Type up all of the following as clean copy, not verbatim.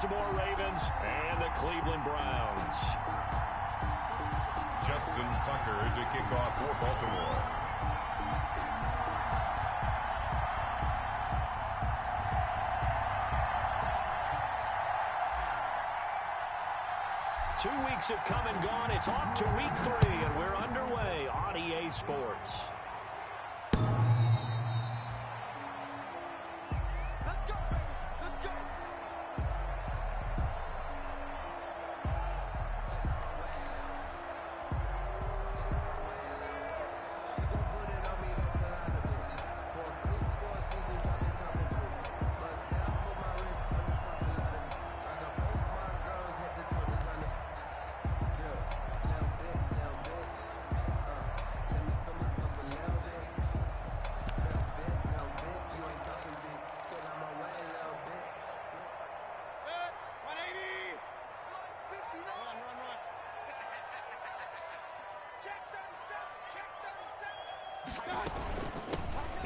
Baltimore Ravens and the Cleveland Browns. Justin Tucker to kick off for Baltimore. Two weeks have come and gone. It's off to week 3, and we're underway on EA Sports.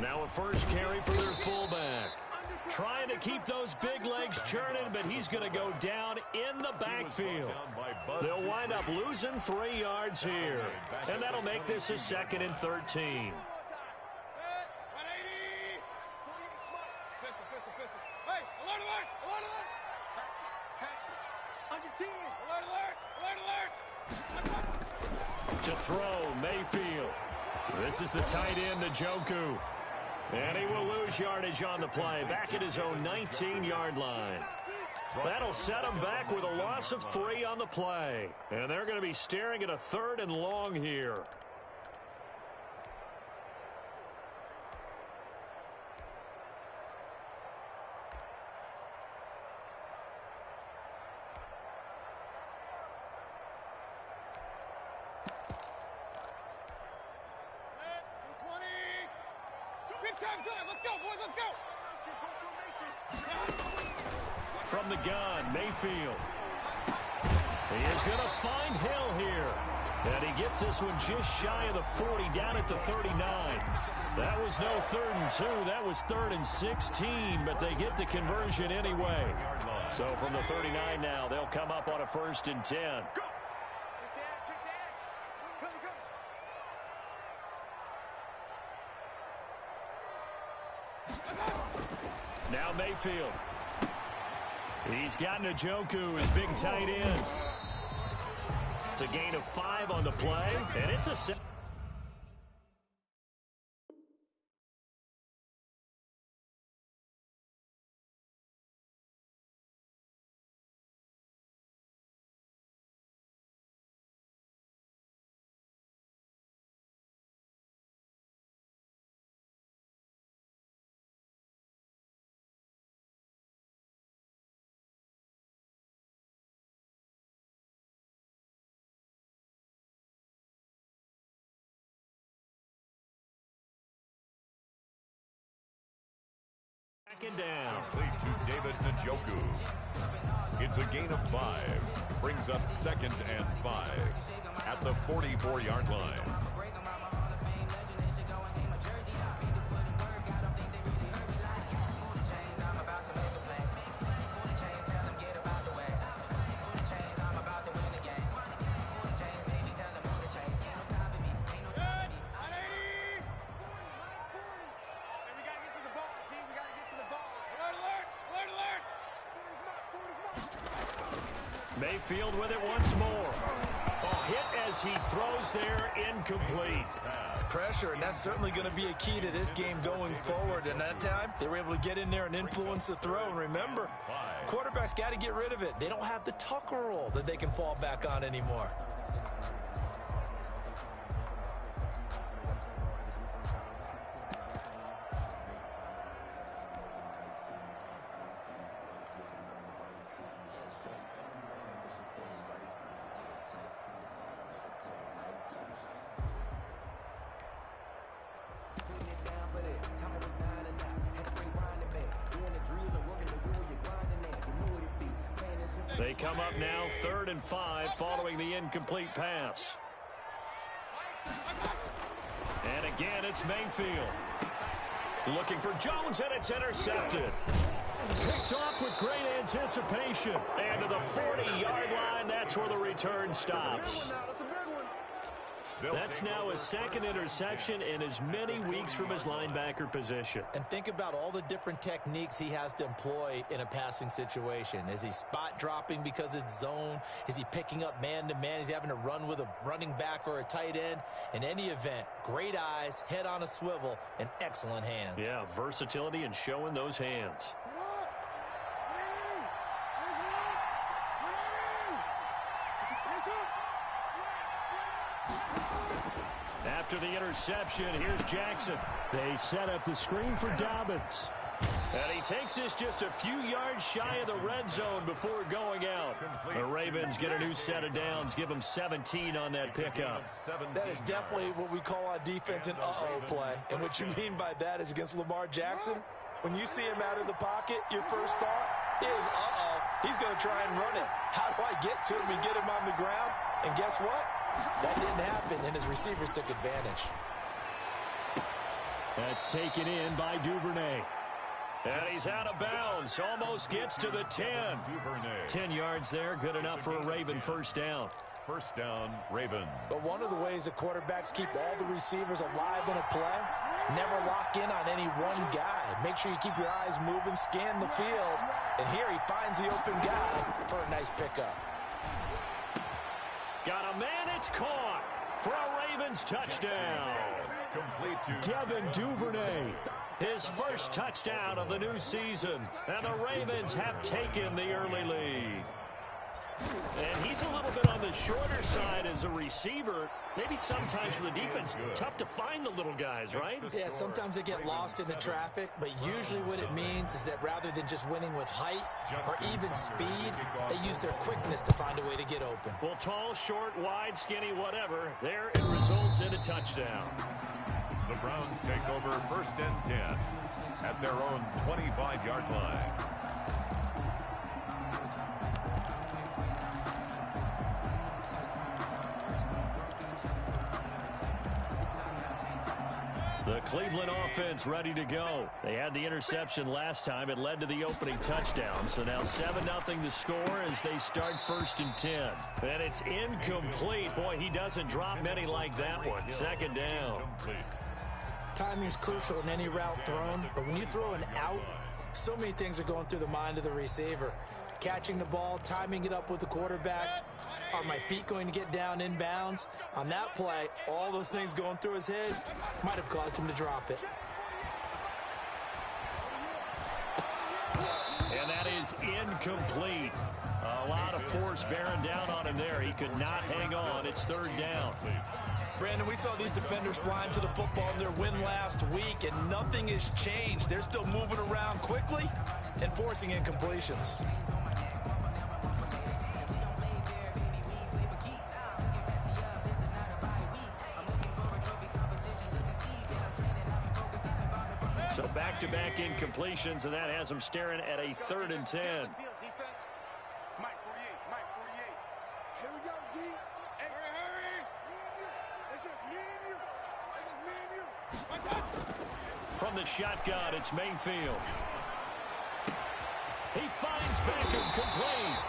Now a first carry for their fullback. Trying to keep those big legs churning, but he's going to go down in the backfield. They'll wind up losing 3 yards here, and that'll make this a 2nd and 13. To throw, Mayfield. This is the tight end, Njoku. And he will lose yardage on the play, back at his own 19-yard line. That'll set him back with a loss of 3 on the play. And they're going to be staring at a 3rd and long here. From the gun, Mayfield. He is going to find Hill here. And he gets this one just shy of the 40, down at the 39. That was no 3rd and 2. That was 3rd and 16, but they get the conversion anyway. So from the 39 now, they'll come up on a 1st and 10. Now Mayfield. He's got Njoku, his big tight end. It's a gain of 5 on the play, and it's a... Second down. Complete to David Njoku. It's a gain of 5. Brings up 2nd and 5 at the 44-yard line. Mayfield with it once more. Oh, hit as he throws there, incomplete. Pressure, and that's certainly going to be a key to this game going forward. And that time, they were able to get in there and influence the throw. And remember, quarterbacks got to get rid of it. They don't have the Tucker roll that they can fall back on anymore. They come up now 3rd and 5 following the incomplete pass. And again, it's Mayfield. Looking for Jones, and it's intercepted. Picked off with great anticipation. And to the 40-yard line, that's where the return stops. That's now his second interception in as many weeks from his linebacker position. And think about all the different techniques he has to employ in a passing situation. Is he spot dropping because it's zone? Is he picking up man-to-man? Is he having to run with a running back or a tight end? In any event, great eyes, head on a swivel, and excellent hands. Yeah, versatility and showing those hands. After the interception, here's Jackson. They set up the screen for Dobbins. And he takes this just a few yards shy of the red zone before going out. The Ravens get a new set of downs, give them 17 on that pickup. That is definitely what we call on defense an uh-oh play. And what you mean by that is against Lamar Jackson, when you see him out of the pocket, your first thought is, uh-oh, he's going to try and run it. How do I get to him and get him on the ground? And guess what? That didn't happen, and his receivers took advantage. That's taken in by Duvernay. And he's out of bounds. Almost gets to the 10. 10 yards there, good enough for a Raven first down. First down, Ravens. But one of the ways the quarterbacks keep all the receivers alive in a play, never lock in on any one guy. Make sure you keep your eyes moving, scan the field. And here he finds the open guy for a nice pickup. Got a man, it's caught for a Ravens touchdown. Complete to Devin Duvernay, his first touchdown of the new season. And the Ravens have taken the early lead. And he's a little bit on the shorter side as a receiver. Maybe sometimes for the defense, tough to find the little guys, right? Yeah, sometimes they get lost in the traffic, but usually what it means is that rather than just winning with height or even speed, they use their quickness to find a way to get open. Well, tall, short, wide, skinny, whatever, there it results in a touchdown. the Browns take over first and 10 at their own 25-yard line. The Cleveland offense ready to go. They had the interception last time. It led to the opening touchdown. So now 7-0 the score as they start first and 10. And it's incomplete. Boy, he doesn't drop many like that one. Second down. Timing is crucial in any route thrown, but when you throw an out, so many things are going through the mind of the receiver. Catching the ball, timing it up with the quarterback. Are my feet going to get down inbounds? On that play, all those things going through his head might have caused him to drop it. And that is incomplete. A lot of force bearing down on him there. He could not hang on. It's third down. Brandon, we saw these defenders flying to the football in their win last week, and nothing has changed. They're still moving around quickly and forcing incompletions. So back-to-back incompletions, and that has them staring at a 3rd and 10. Here we go, D. Hey, hurry. It's just me and you. It's just me and you. From the shotgun, it's Mayfield. He finds Beckham complete.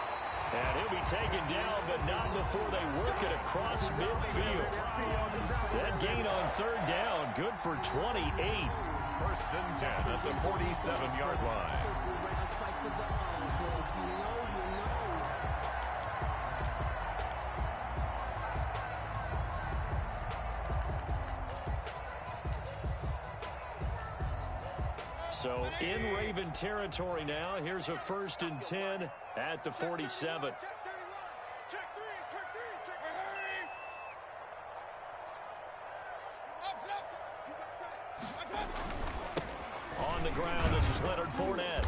And he'll be taken down, but not before they work it across midfield. That gain on 3rd down, good for 28. First and 10 at the 47-yard line. So in Raven territory now. Here's a 1st and 10 at the 47. Check three. Hurry. On the ground, this is Leonard Fournette.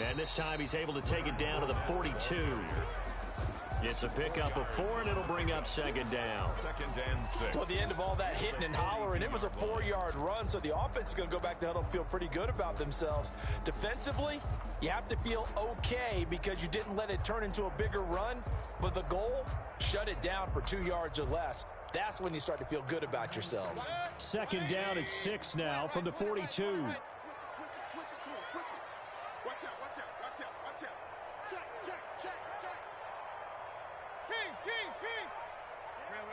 And this time he's able to take it down to the 42. It's a pickup of 4, and it'll bring up 2nd down. 2nd and 6. Well, at the end of all that hitting and hollering, it was a 4-yard run, so the offense is going to go back to huddle and feel pretty good about themselves. Defensively, you have to feel okay because you didn't let it turn into a bigger run, but the goal, shut it down for 2 yards or less. That's when you start to feel good about yourselves. 2nd down at 6 now from the 42. Switch it. Watch out. Check, check. Kings. Real.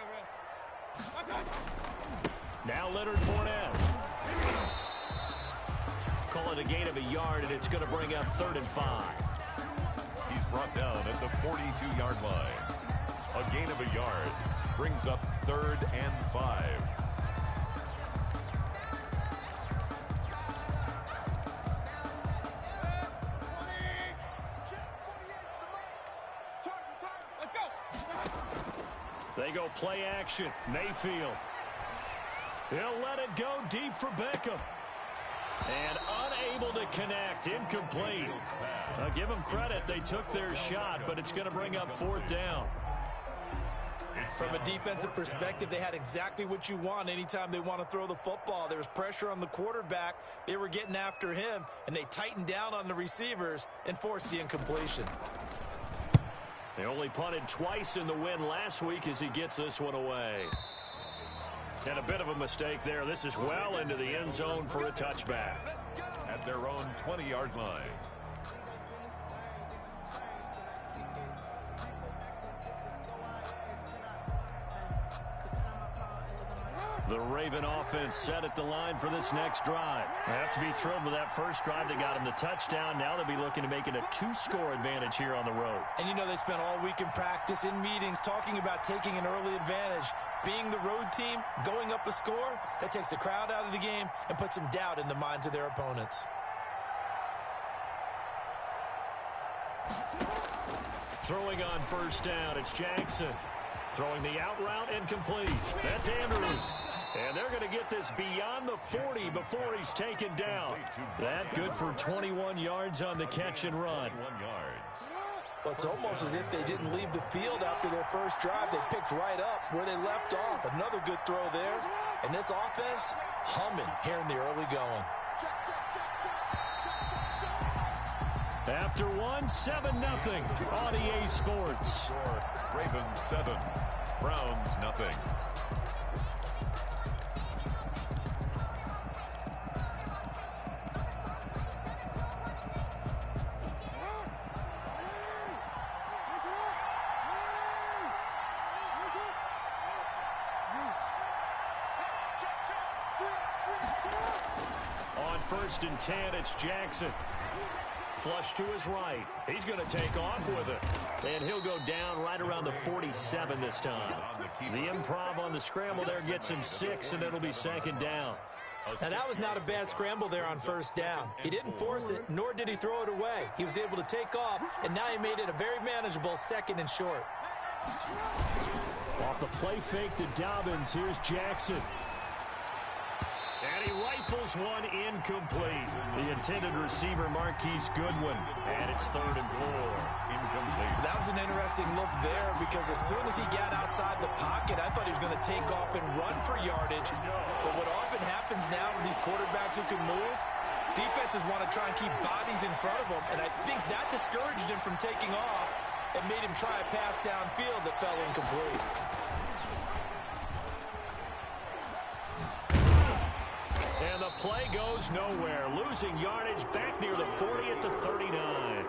Now Leonard Fournette. Call it a gain of a yard, and it's going to bring up 3rd and 5. He's brought down at the 42-yard line. A gain of a yard brings up 3rd and 5. They go play action. Mayfield. He'll let it go deep for Beckham. And unable to connect. Incomplete. Give them credit. They took their shot, but it's going to bring up 4th down. From a defensive perspective, they had exactly what you want anytime they want to throw the football. There was pressure on the quarterback. They were getting after him, and they tightened down on the receivers and forced the incompletion. They only punted twice in the win last week as he gets this one away. And a bit of a mistake there. This is well into the end zone for a touchback. At their own 20-yard line. The Raven offense set at the line for this next drive. They have to be thrilled with that first drive that got them the touchdown. Now they'll be looking to make it a 2-score advantage here on the road. And you know they spent all week in practice, in meetings, talking about taking an early advantage. Being the road team, going up a score, that takes the crowd out of the game and puts some doubt in the minds of their opponents. Throwing on first down, it's Jackson. Throwing the out route incomplete. That's Andrews. And they're going to get this beyond the 40 before he's taken down. That good for 21 yards on the catch and run. 21 yards. Well, it's almost as if they didn't leave the field after their first drive. They picked right up where they left off. Another good throw there. And this offense, humming here in the early going. After one, 7-0 on EA Sports. Ravens 7, Browns nothing. On 1st and 10, it's Jackson. Flush to his right. He's going to take off with it. And he'll go down right around the 47 this time. The improv on the scramble there gets him 6, and it'll be 2nd down. Now, that was not a bad scramble there on first down. He didn't force it, nor did he throw it away. He was able to take off, and now he made it a very manageable 2nd and short. Off the play fake to Dobbins, here's Jackson. And he rifles one incomplete. The intended receiver, Marquise Goodwin. And it's 3rd and 4. Incomplete. That was an interesting look there because as soon as he got outside the pocket, I thought he was going to take off and run for yardage. But what often happens now with these quarterbacks who can move, defenses want to try and keep bodies in front of them. And I think that discouraged him from taking off and made him try a pass downfield that fell incomplete. And the play goes nowhere. Losing yardage back near the 40 at the 39.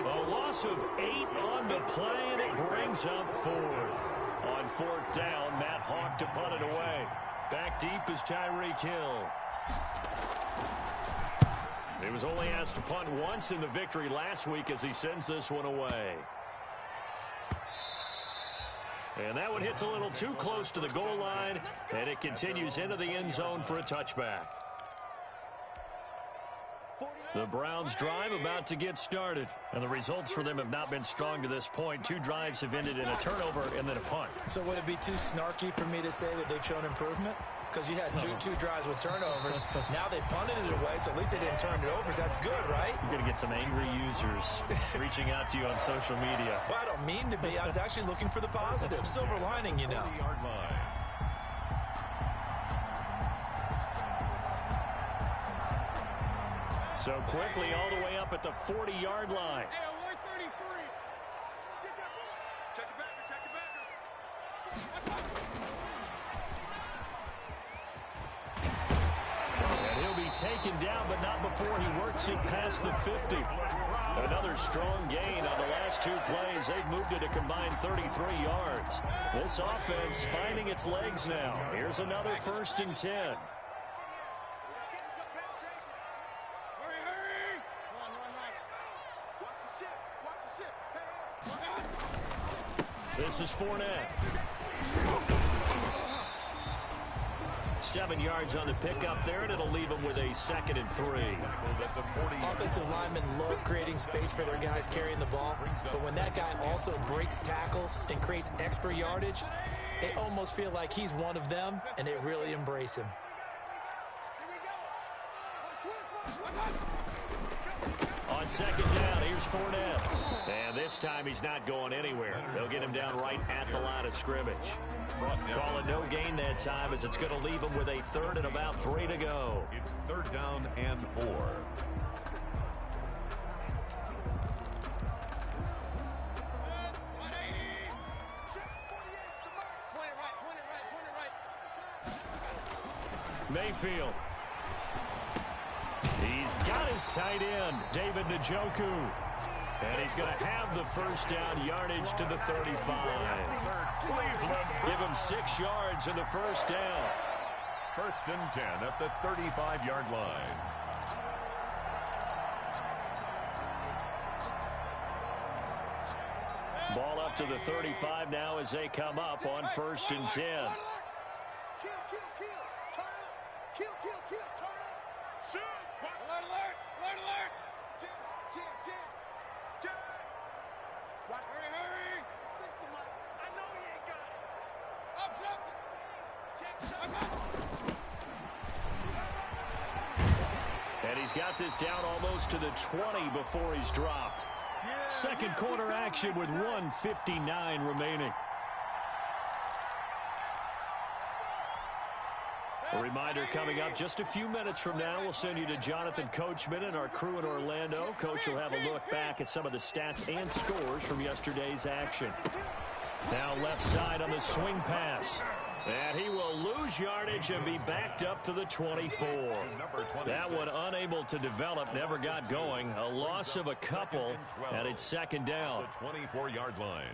A loss of 8 on the play, and it brings up 4th. On 4th down, Matt Hawk to punt it away. Back deep is Tyreek Hill. He was only asked to punt once in the victory last week as he sends this one away. And that one hits a little too close to the goal line, and it continues into the end zone for a touchback. The Browns drive about to get started, and the results for them have not been strong to this point. 2 drives have ended in a turnover and then a punt. So would it be too snarky for me to say that they've shown improvement? Because you had two drives with turnovers. Now they punted it away, so at least they didn't turn it over. So that's good, right? You're going to get some angry users reaching out to you on social media. Well, I don't mean to be. I was actually looking for the positive. Silver lining, you know. 40-yard line. So quickly all the way up at the 40-yard line. Check the backer, check the backer. And he'll be taken down, but not before he works it past the 50. Another strong gain on the last 2 plays. They've moved it a combined 33 yards. This offense finding its legs now. Here's another 1st and 10. This is Fournette. 7 yards on the pickup there, and it'll leave them with a 2nd and 3. Offensive linemen love creating space for their guys carrying the ball, but when that guy also breaks tackles and creates extra yardage, they almost feel like he's one of them, and they really embrace him. On 2nd down, here's Fournette. And this time he's not going anywhere. They'll get him down right at the line of scrimmage. Call it no gain that time, as it's going to leave him with a 3rd and about 3 to go. It's 3rd down and 4. Mayfield. He's got his tight end, David Njoku. And he's going to have the 1st down yardage to the 35. Give him 6 yards in the 1st down. 1st and 10 at the 35-yard line. Ball up to the 35 now as they come up on 1st and 10. And he's got this down almost to the 20 before he's dropped. 2nd quarter action with 1:59 remaining. A reminder coming up just a few minutes from now, we'll send you to Jonathan Coachman and our crew in Orlando. Coach will have a look back at some of the stats and scores from yesterday's action. Now left side on the swing pass. And he will lose yardage and be backed up to the 24. That one unable to develop, never got going. A loss of a couple, and it's 2nd down. The 24-yard line.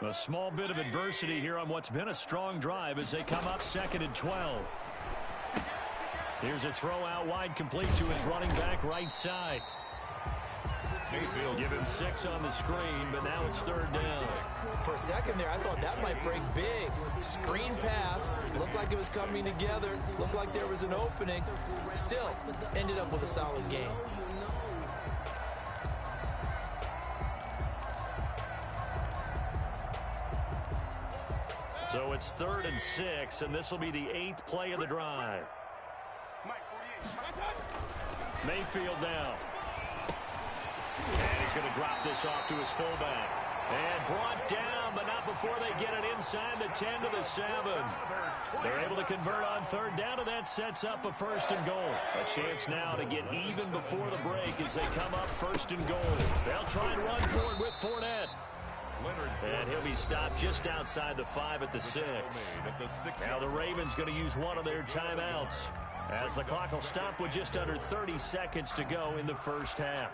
A small bit of adversity here on what's been a strong drive as they come up 2nd and 12. Here's a throw out wide, complete to his running back right side. Give him 6 on the screen, but now it's 3rd down. For a second there, I thought that might break big. Screen pass, looked like it was coming together, looked like there was an opening. Still, ended up with a solid game. So it's 3rd and 6, and this will be the 8th play of the drive. Mayfield down. And he's going to drop this off to his fullback. And brought down, but not before they get it inside the 10 to the 7. They're able to convert on 3rd down, and that sets up a 1st and goal. A chance now to get even before the break as they come up 1st and goal. They'll try and run for it with Fournette. And he'll be stopped just outside the 5 at the 6. Now the Ravens going to use one of their timeouts, as the clock will stop with just under 30 seconds to go in the 1st half.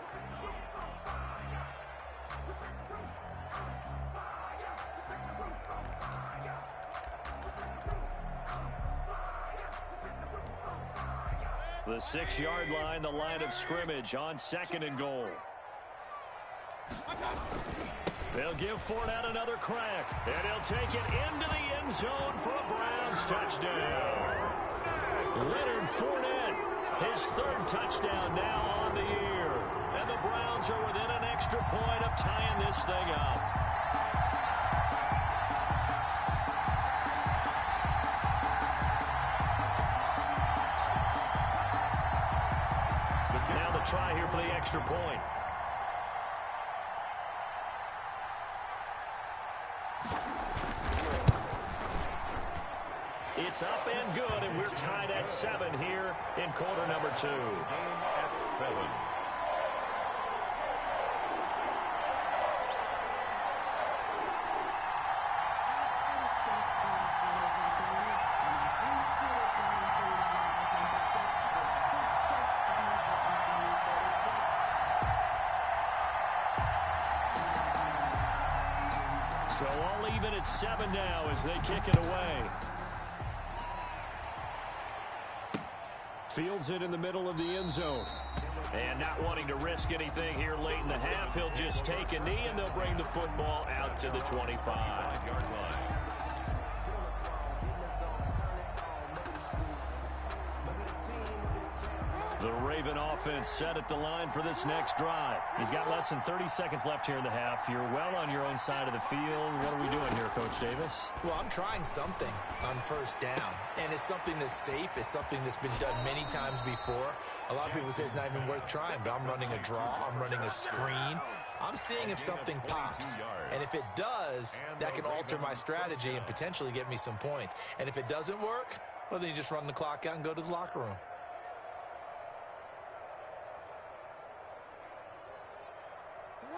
The 6-yard line, the line of scrimmage on 2nd and goal. They'll give Fournette another crack, and he'll take it into the end zone for a Browns touchdown. Leonard Fournette, his 3rd touchdown now on the year. And the Browns are within an extra point of tying this thing up. Now the try here for the extra point. It's up and good, and we're tied at 7 here in quarter number 2. 7. So all even at 7 now as they kick it away. Fields it in the middle of the end zone. And not wanting to risk anything here late in the half, he'll just take a knee and they'll bring the football out to the 25-yard line. The Raven offense set at the line for this next drive. You've got less than 30 seconds left here in the half. You're well on your own side of the field. What are we doing here, Coach Davis? Well, I'm trying something on first down, and it's something that's safe. It's something that's been done many times before. A lot of people say it's not even worth trying, but I'm running a draw. I'm running a screen. I'm seeing if something pops, and if it does, that can alter my strategy and potentially get me some points. And if it doesn't work, well, then you just run the clock out and go to the locker room.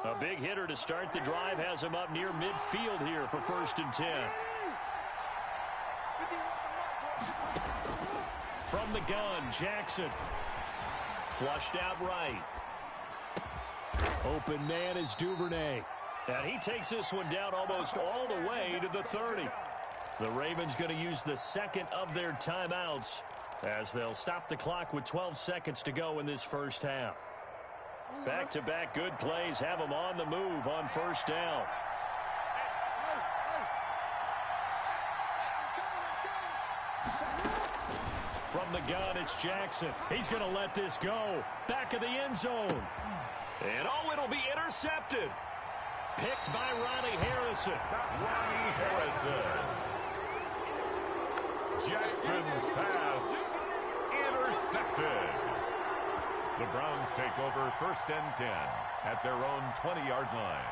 A big hitter to start the drive has him up near midfield here for 1st and 10. From the gun, Jackson. Flushed out right. Open man is Duvernay. And he takes this one down almost all the way to the 30. The Ravens going to use the second of their timeouts as they'll stop the clock with 12 seconds to go in this first half. Back-to-back good plays have them on the move on first down. From the gun, it's Jackson. He's going to let this go. Back of the end zone. And, oh, it'll be intercepted. Picked by Ronnie Harrison. Ronnie Harrison. Jackson's pass intercepted. The Browns take over 1st and 10 at their own 20-yard line.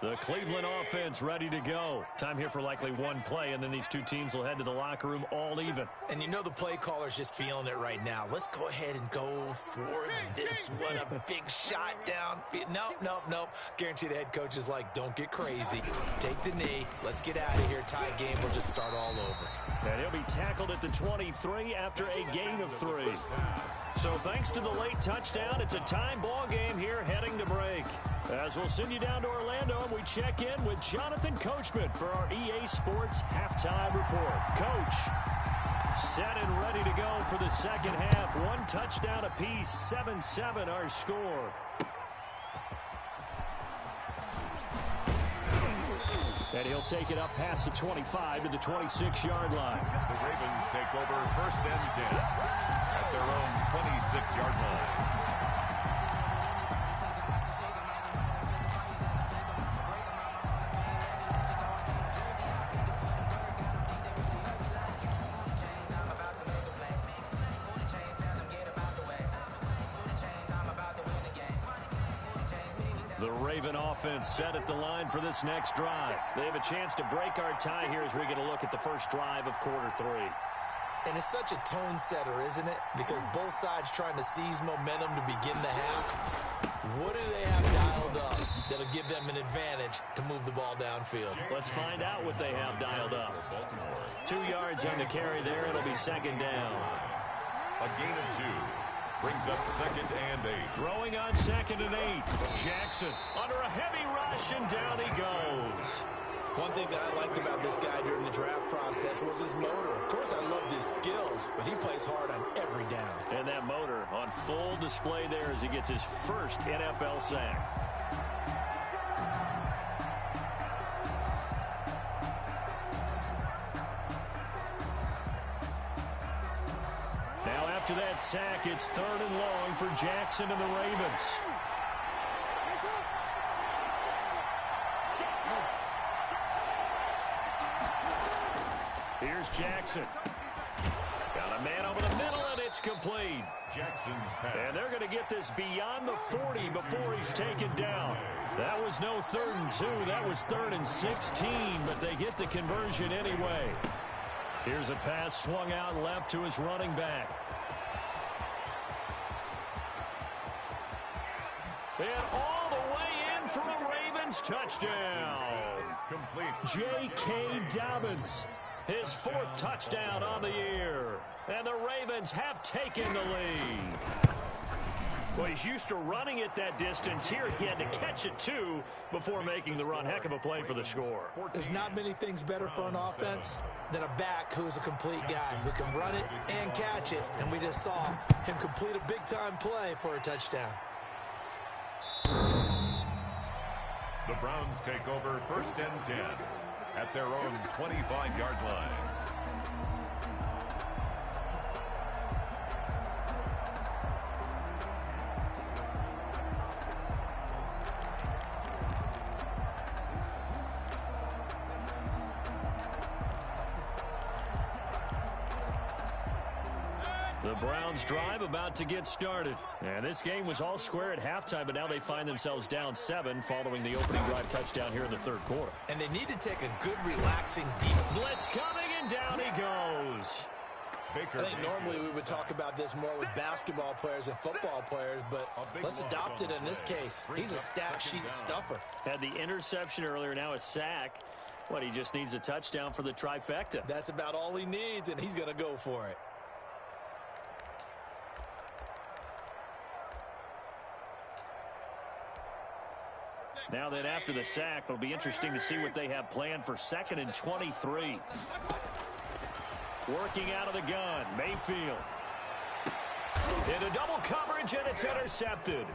The Cleveland offense ready to go. Time here for likely one play, and then these two teams will head to the locker room all even. And you know the play caller's just feeling it right now. Let's go ahead and go for this one. A big shot downfield. Nope. Guarantee the head coach is like, don't get crazy. Take the knee. Let's get out of here. Tie game. We'll just start all over. And he'll be tackled at the 23 after a gain of 3. So thanks to the late touchdown, it's a tie ball game here heading to break. As we'll send you down to Orlando, and we check in with Jonathan Coachman for our EA Sports Halftime Report. Coach, set and ready to go for the second half. One touchdown apiece, 7-7 our score. And he'll take it up past the 25 to the 26-yard line. The Ravens take over 1st and 10 at their own 26-yard line. The Raven offense set at the line for this next drive. They have a chance to break our tie here as we get a look at the first drive of quarter 3. And it's such a tone setter, isn't it? Because both sides trying to seize momentum to begin the half. What do they have dialed up that'll give them an advantage to move the ball downfield? Let's find out what they have dialed up. 2 yards on the carry there. It'll be second down. A gain of 2. Brings up 2nd and 8. Throwing on 2nd and 8. Jackson under a heavy rush, and down he goes. One thing that I liked about this guy during the draft process was his motor. Of course, I loved his skills, but he plays hard on every down. And that motor on full display there as he gets his first NFL sack. Now after that sack, it's 3rd and long for Jackson and the Ravens. Here's Jackson. Got a man over the middle, and pitch complete. Jackson's pass. And they're going to get this beyond the 40 before he's taken down. That was no 3rd and 2. That was 3rd and 16, but they get the conversion anyway. Here's a pass swung out left to his running back. And all the way in for a Ravens touchdown. Complete. J.K. Dobbins, his 4th touchdown on the year. And the Ravens have taken the lead. Well, he's used to running it that distance. Here he had to catch it, too, before making the run. Heck of a play for the score. There's not many things better for an offense than a back who's a complete guy who can run it and catch it. And we just saw him complete a big-time play for a touchdown. The Browns take over 1st and 10 at their own 25-yard line. The Browns drive about to get started. And this game was all square at halftime, but now they find themselves down 7 following the opening drive touchdown here in the 3rd quarter. And they need to take a good, relaxing, deep blitz coming, and down he goes. I think normally we would talk about this more with basketball players and football players, but let's adopt it in this case. He's a stat sheet stuffer. Had the interception earlier, now a sack. What, he just needs a touchdown for the trifecta. That's about all he needs, and he's going to go for it. Now then, after the sack, it'll be interesting to see what they have planned for 2nd and 23. Working out of the gun, Mayfield. Into double coverage, and it's intercepted.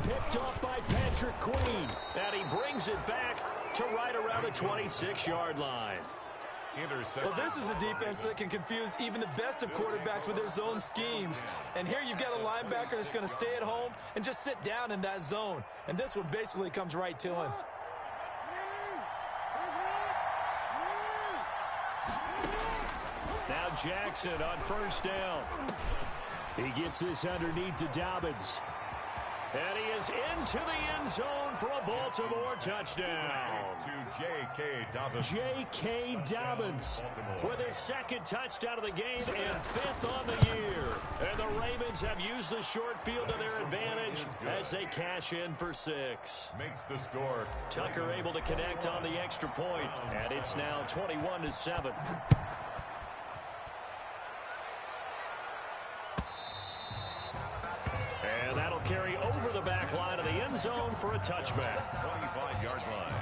Picked off by Patrick Queen. And he brings it back to right around the 26-yard line. Well, this is a defense that can confuse even the best of quarterbacks with their zone schemes. And here you've got a linebacker that's going to stay at home and just sit down in that zone. And this one basically comes right to him. Now Jackson on 1st down. He gets this underneath to Dobbins. And he is into the end zone for a Baltimore touchdown. To J.K. Dobbins. J.K. Dobbins with his 2nd touchdown of the game and 5th on the year. And the Ravens have used the short field to their advantage as they cash in for 6. Makes the score. Tucker able to connect on the extra point, and it's now 21-7. And that'll carry over the back line of the end zone for a touchback. 25-yard line.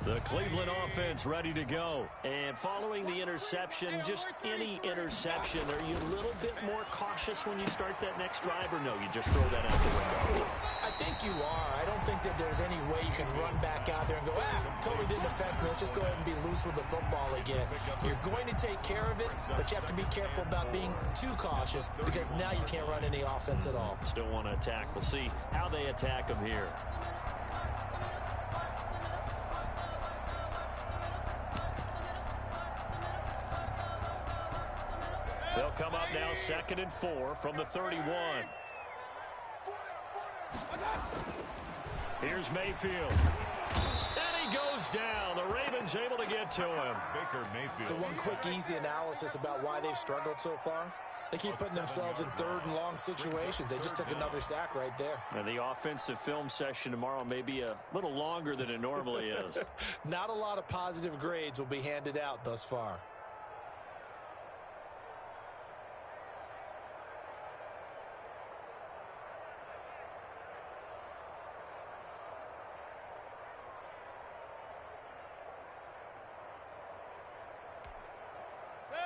The Cleveland offense ready to go. And following the interception, just any interception, are you a little bit more cautious when you start that next drive, or no, you just throw that out the window? I think you are. I don't think that there's any way you can run back out there and go, totally didn't affect me. Let's just go ahead and be loose with the football again. You're going to take care of it, but you have to be careful about being too cautious because now you can't run any offense at all. Still want to attack. We'll see how they attack them here. They'll come up now 2nd and 4 from the 31. Here's Mayfield. And he goes down. The Ravens able to get to him. Baker Mayfield. So one quick, easy analysis about why they've struggled so far. They keep putting themselves in 3rd and long situations. They just took another sack right there. And the offensive film session tomorrow may be a little longer than it normally is. Not a lot of positive grades will be handed out thus far.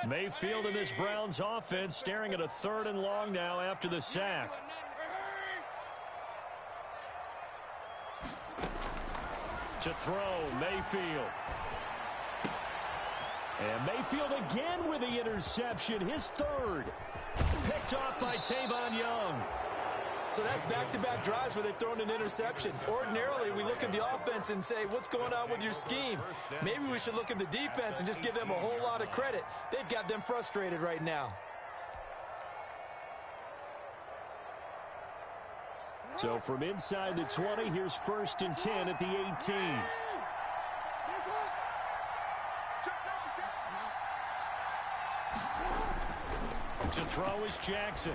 Mayfield and this Browns offense staring at a 3rd and long now after the sack. To throw, Mayfield. And Mayfield again with the interception, his 3rd. Picked off by Tavon Young. So that's back-to-back drives where they've thrown an interception. Ordinarily, we look at the offense and say, what's going on with your scheme? Maybe we should look at the defense and just give them a whole lot of credit. They've got them frustrated right now. So from inside the 20, here's 1st and 10 at the 18. To throw is Jackson.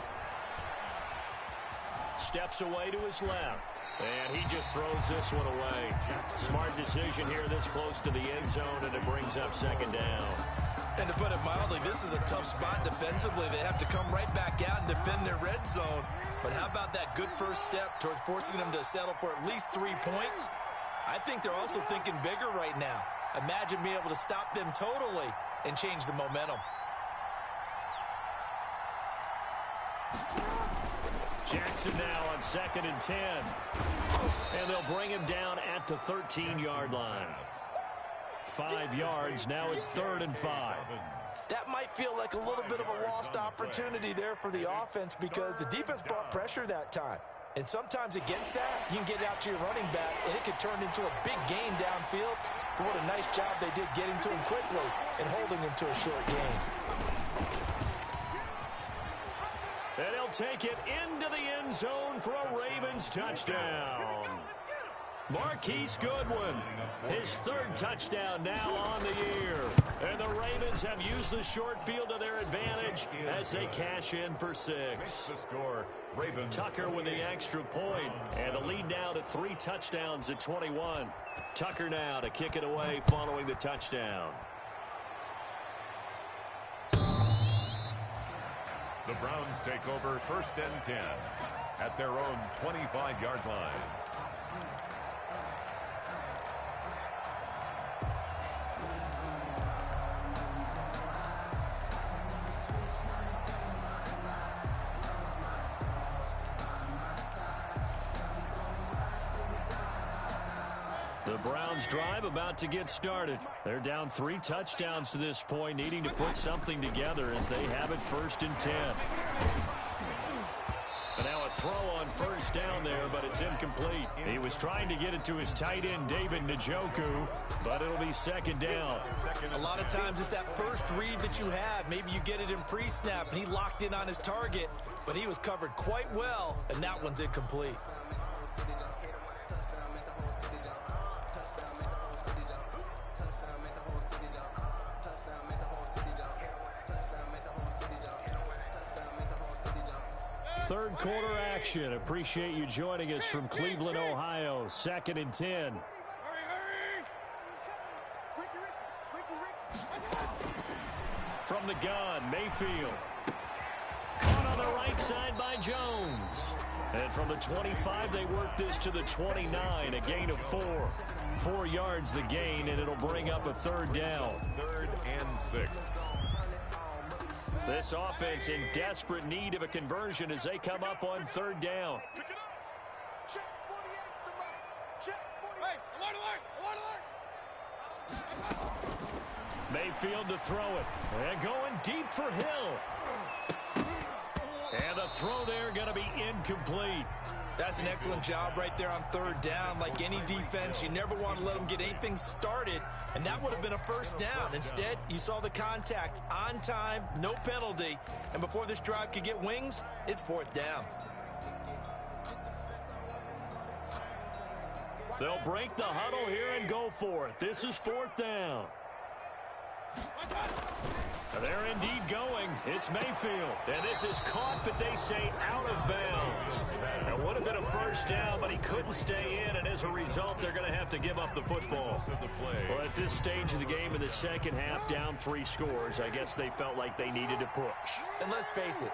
Steps away to his left. And he just throws this one away. Smart decision here this close to the end zone, and it brings up 2nd down. And to put it mildly, this is a tough spot defensively. They have to come right back out and defend their red zone. But how about that good first step towards forcing them to settle for at least 3 points? I think they're also thinking bigger right now. Imagine being able to stop them totally and change the momentum. Jackson now on 2nd and 10. And they'll bring him down at the 13-yard line. 5 yards, now it's 3rd and 5. That might feel like a little bit of a lost opportunity there for the offense because the defense brought pressure that time. And sometimes against that, you can get out to your running back, and it could turn into a big gain downfield. But what a nice job they did getting to him quickly and holding him to a short gain. And he'll take it into the end zone for a Ravens touchdown. Marquise Goodwin, his 3rd touchdown now on the year. And the Ravens have used the short field to their advantage as they cash in for 6. Tucker with the extra point, and the lead now to 3 touchdowns at 21. Tucker now to kick it away following the touchdown. The Browns take over 1st and 10 at their own 25-yard line. The Browns drive about to get started. They're down 3 touchdowns to this point, needing to put something together as they have it 1st and 10. And now a throw on 1st down there, but it's incomplete. He was trying to get it to his tight end, David Njoku, but it'll be 2nd down. A lot of times it's that first read that you have. Maybe you get it in pre-snap, and he locked in on his target, but he was covered quite well, and that one's incomplete. Third quarter action. Appreciate you joining us from Cleveland, Ohio. 2nd and 10. From the gun, Mayfield. Caught on the right side by Jones. And from the 25, they work this to the 29, a gain of 4. 4 yards the gain, and it'll bring up a 3rd down. 3rd and 6. This offense in desperate need of a conversion as they come up on 3rd down. Mayfield to throw it. And going deep for Hill. And the throw there going to be incomplete. That's an excellent job right there on 3rd down. Like any defense, you never want to let them get anything started, and that would have been a 1st down. Instead, you saw the contact on time, no penalty, and before this drive could get wings, it's 4th down. They'll break the huddle here and go for it. This is 4th down. They're indeed going. It's Mayfield. And this is caught, but they say out of bounds. It would have been a 1st down, but he couldn't stay in, and as a result, they're going to have to give up the football. Well, at this stage of the game in the 2nd half, down 3 scores, I guess they felt like they needed to push. And let's face it,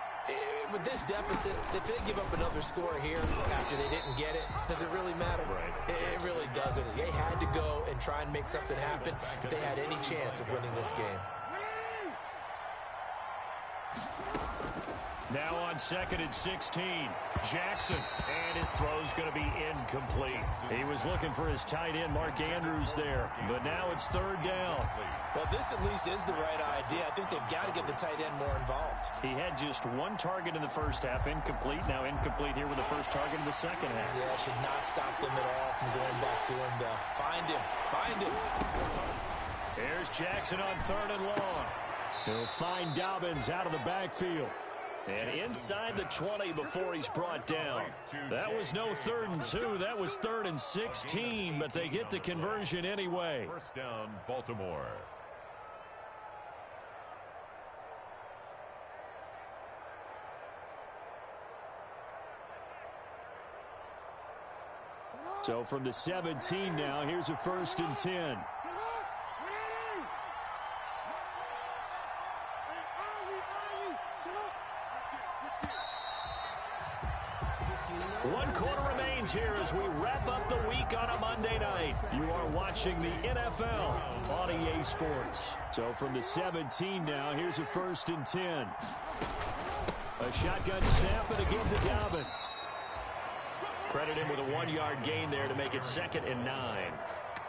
with this deficit, if they give up another score here after they didn't get it, does it really matter? Right. It really doesn't. They had to go and try and make something happen if they had any chance of winning this game. Now on 2nd and 16, Jackson, and his throw's going to be incomplete. He was looking for his tight end, Mark Andrews, there, but now it's 3rd down. Well, this at least is the right idea. I think they've got to get the tight end more involved. He had just 1 target in the first half, incomplete. Now incomplete here with the first target in the second half. Yeah, should not stop them at all from going back to him to find him. Find him. Here's Jackson on 3rd and long. He'll find Dobbins out of the backfield. And inside the 20 before he's brought down. That was no 3rd and 2. That was 3rd and 16, but they get the conversion anyway. First down, Baltimore. So from the 17 now, here's a 1st and 10. One quarter remains here as we wrap up the week on a Monday night. You are watching the NFL on EA Sports. So from the 17 now, here's a 1st and 10. A shotgun snap, and again to Dobbins. Credit him with a 1-yard gain there to make it 2nd and 9.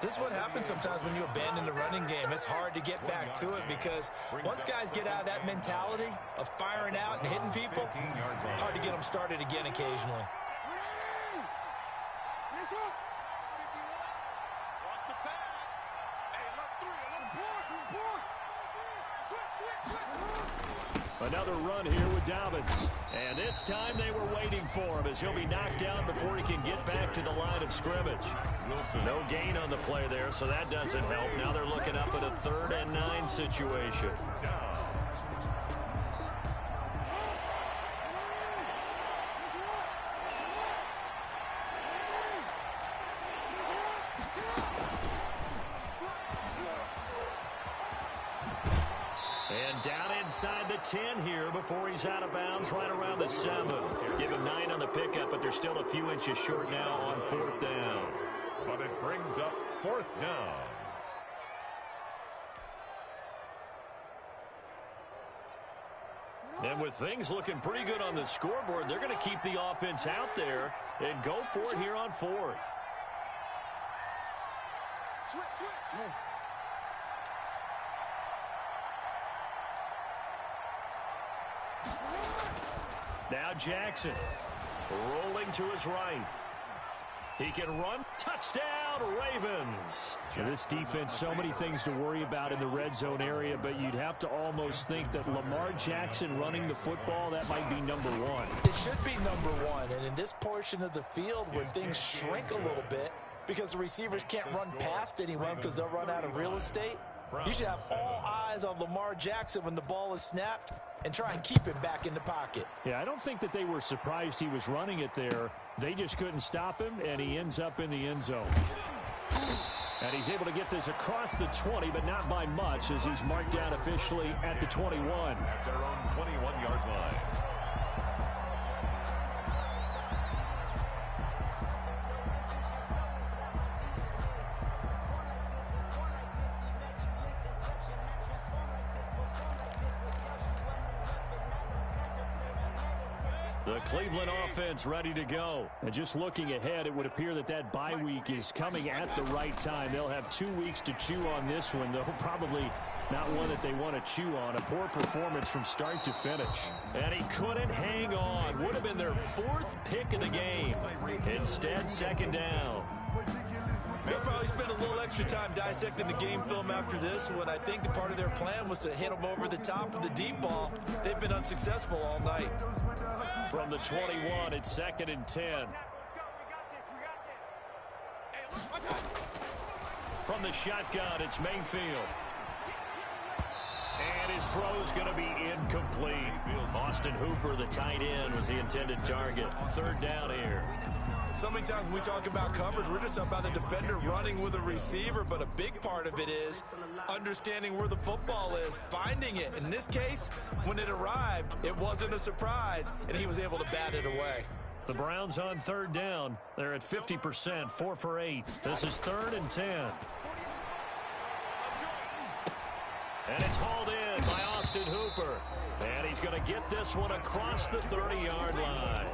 This is what happens sometimes when you abandon the running game. It's hard to get back to it because once guys get out of that mentality of firing out and hitting people, hard to get them started again occasionally. Another run here with Dobbins. And this time they were waiting for him as he'll be knocked down before he can get back to the line of scrimmage. No gain on the play there, so that doesn't help. Now they're looking up at a 3rd and 9 situation. And down inside the 10 here before he's out of bounds right around the 7. Give him 9 on the pickup, but they're still a few inches short now on 4th down. But it brings up 4th down. And with things looking pretty good on the scoreboard, they're going to keep the offense out there and go for it here on 4th. Now Jackson rolling to his right. He can run. Touchdown, Ravens. This defense, so many things to worry about in the red zone area, but you'd have to almost think that Lamar Jackson running the football, that might be number 1. It should be number 1, and in this portion of the field where things shrink a little bit because the receivers can't run past anyone because they'll run out of real estate, you should have all eyes on Lamar Jackson when the ball is snapped and try and keep him back in the pocket. Yeah, I don't think that they were surprised he was running it there. They just couldn't stop him, and he ends up in the end zone. And he's able to get this across the 20, but not by much, as he's marked down officially at the 21. At their own 21-yard line. The Cleveland offense ready to go. And just looking ahead, it would appear that that bye week is coming at the right time. They'll have 2 weeks to chew on this one, though probably not one that they want to chew on. A poor performance from start to finish. And he couldn't hang on. Would have been their 4th pick of the game. Instead, 2nd down. They'll probably spend a little extra time dissecting the game film after this one. I think the part of their plan was to hit them over the top of the deep ball. They've been unsuccessful all night. From the 21, it's 2nd and 10. From the shotgun, it's Mayfield. And his throw's going to be incomplete. Austin Hooper, the tight end, was the intended target. 3rd down here. So many times when we talk about coverage, we're just about a defender running with a receiver, but a big part of it is understanding where the football is, finding it. In this case, when it arrived, it wasn't a surprise, and he was able to bat it away. The Browns on 3rd down. They're at 50%, 4 for 8. This is 3rd and 10. And it's hauled in by Austin Austin Hooper. And he's going to get this one across the 30-yard line.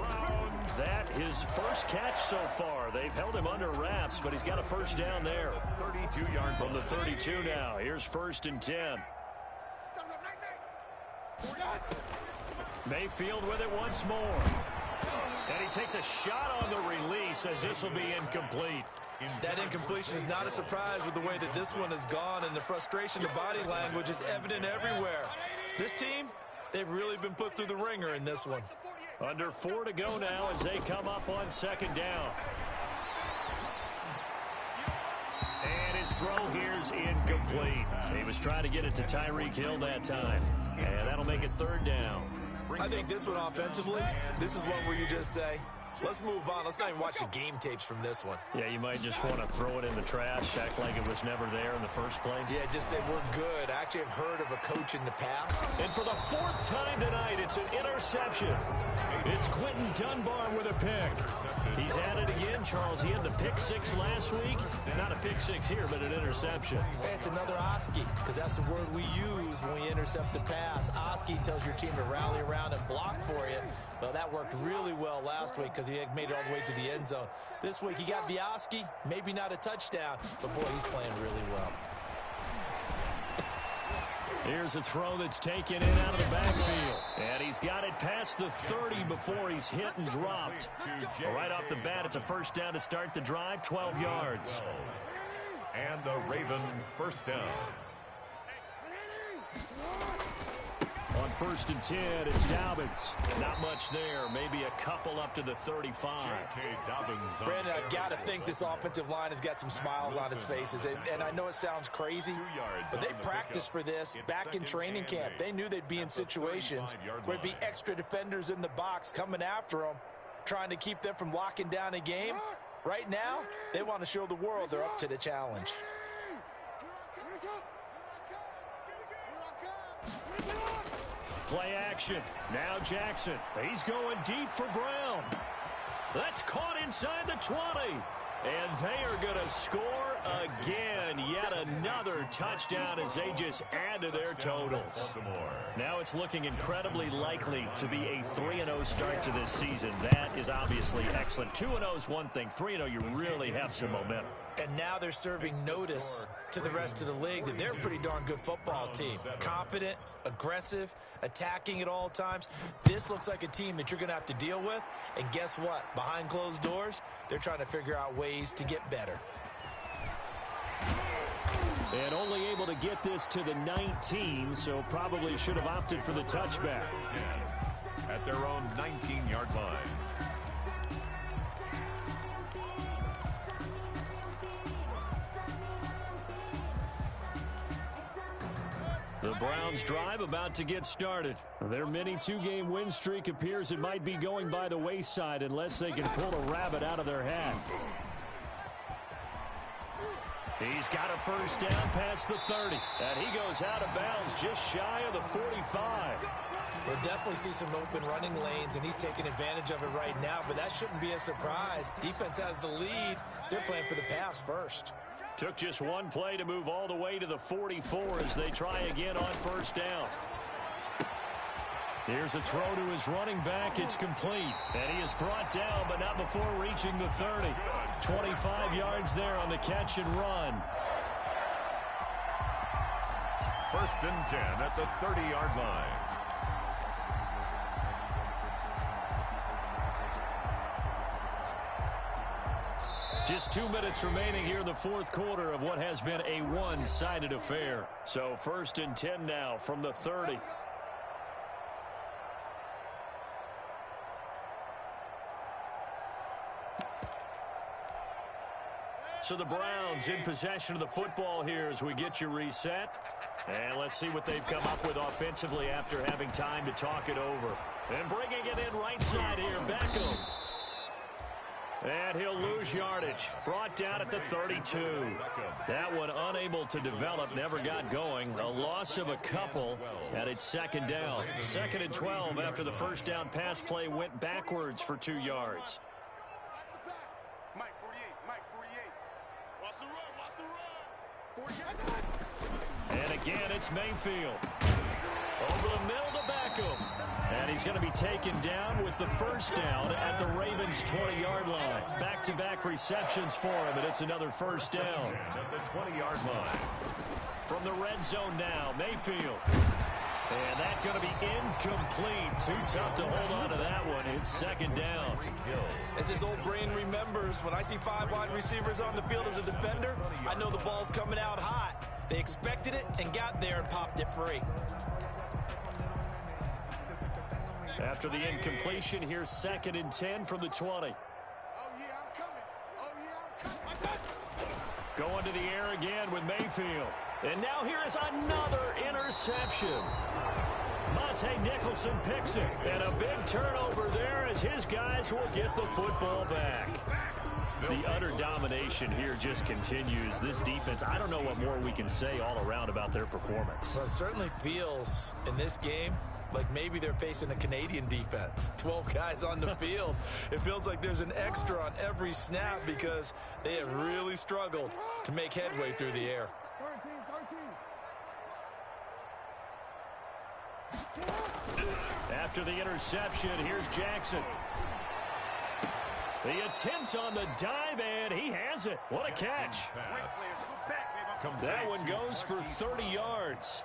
That his first catch so far. They've held him under wraps, but he's got a first down there. 32-yard From the 32 now. Here's 1st and 10. Mayfield with it once more. And he takes a shot on the release as this will be incomplete. That incompletion is not a surprise with the way that this one has gone, and the frustration, the body language is evident everywhere. This team, they've really been put through the ringer in this one. Under 4 to go now as they come up on 2nd down. And his throw here's incomplete. He was trying to get it to Tyreek Hill that time. And that'll make it 3rd down. I think this one offensively, this is one where you just say, let's move on. Let's not even watch the game tapes from this one. Yeah, you might just want to throw it in the trash, act like it was never there in the first place. Yeah, just say we're good. I actually have heard of a coach in the past. And for the 4th time tonight, it's an interception. It's Quentin Dunbar with a pick. He's at it again, Charles. He had the pick 6 last week. Not a pick 6 here, but an interception. Hey, it's another Oski, because that's the word we use when we intercept the pass. Oski tells your team to rally around and block for you. Well, that worked really well last week because he had made it all the way to the end zone. This week, he got the Oski, maybe not a touchdown, but boy, he's playing really well. Here's a throw that's taken in out of the backfield. And he's got it past the 30 before he's hit and dropped. Right off the bat, it's a first down to start the drive, 12 yards. And a Raven first down. On 1st and 10, it's Dobbins. Not much there. Maybe a couple up to the 35. Brandon, I've got to think this offensive line has got some smiles on its faces. And I know it sounds crazy, but they practiced for this back in training camp. They knew they'd be in situations where there'd be extra defenders in the box coming after them, trying to keep them from locking down a game. Right now, they want to show the world they're up to the challenge. Play action. Now Jackson. He's going deep for Brown. That's caught inside the 20. And they are going to score again. Yet another touchdown as they just add to their totals. Now it's looking incredibly likely to be a 3-0 start to this season. That is obviously excellent. 2-0 is one thing. 3-0, you really have some momentum. And now they're serving notice to the rest of the league that they're a pretty darn good football team. Confident, aggressive, attacking at all times. This looks like a team that you're going to have to deal with. And guess what? Behind closed doors, they're trying to figure out ways to get better. And only able to get this to the 19, so probably should have opted for the touchback. At their own 19-yard line. The Browns drive about to get started. Their mini 2-game win streak appears it might be going by the wayside unless they can pull a rabbit out of their hat. He's got a first down past the 30. And he goes out of bounds just shy of the 45. We'll definitely see some open running lanes, and he's taking advantage of it right now, but that shouldn't be a surprise. Defense has the lead. They're playing for the pass first. Took just one play to move all the way to the 44 as they try again on first down. Here's a throw to his running back. It's complete. And he is brought down, but not before reaching the 30. 25 yards there on the catch and run. 1st and 10 at the 30-yard line. Just 2 minutes remaining here in the 4th quarter of what has been a one-sided affair. So 1st and 10 now from the 30. So the Browns in possession of the football here as we get you reset. And let's see what they've come up with offensively after having time to talk it over. And bringing it in right side here, Beckham. And he'll lose yardage. Brought down at the 32. That one unable to develop, never got going. A loss of a couple, and it's 2nd down. 2nd and 12 after the first down pass play went backwards for 2 yards. Mike 48, Mike 48. Watch the run, watch the run. 48. And again, it's Mayfield. Over the middle to Beckham. And he's going to be taken down with the first down at the Ravens' 20-yard line. Back-to-back receptions for him, and it's another first down. At the 20-yard line. From the red zone now, Mayfield. And that's going to be incomplete. Too tough to hold on to that one. It's second down. As his old brain remembers, when I see 5 wide receivers on the field as a defender, I know the ball's coming out hot. They expected it and got there and popped it free. After the incompletion, here's 2nd and 10 from the 20. Oh, yeah, I'm coming. Oh, yeah, I'm coming. Going to the air again with Mayfield. And now here is another interception. Monte Nicholson picks it. And a big turnover there as his guys will get the football back. The utter domination here just continues. This defense, I don't know what more we can say all around about their performance. Well, it certainly feels in this game like maybe they're facing a Canadian defense. 12 guys on the field. It feels like there's an extra on every snap because they have really struggled to make headway through the air. 13. After the interception, here's Jackson. The attempt on the dive, and he has it. What a catch. That one goes for 30 yards.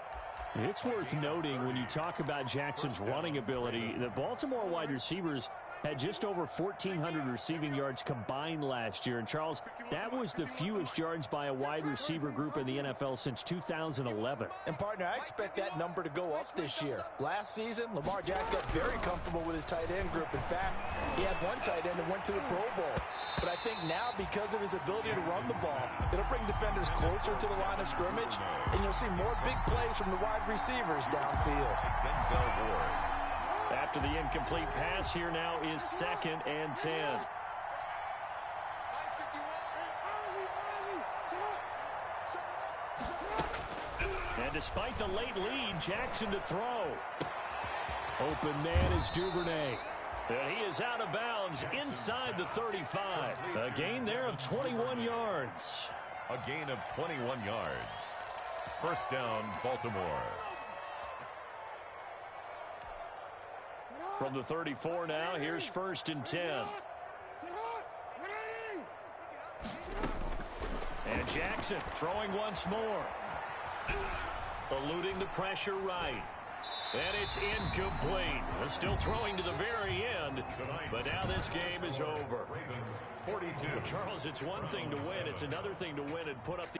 It's worth noting when you talk about Jackson's running ability, the Baltimore wide receivers had just over 1,400 receiving yards combined last year. And, Charles, that was the fewest yards by a wide receiver group in the NFL since 2011. And, partner, I expect that number to go up this year. Last season, Lamar Jackson got very comfortable with his tight end group. In fact, he had one tight end that went to the Pro Bowl. But I think now, because of his ability to run the ball, it'll bring defenders closer to the line of scrimmage, and you'll see more big plays from the wide receivers downfield. After the incomplete pass, here now is 2nd and 10. And despite the late lead, Jackson to throw. Open man is Duvernay. And he is out of bounds inside the 35. A gain there of 21 yards. A gain of 21 yards. First down, Baltimore. From the 34 now, here's 1st and 10. And Jackson throwing once more. Eluding the pressure right. And it's incomplete. Still throwing to the very end. But now this game is over. 42. Charles, it's one thing to win. It's another thing to win and put up the...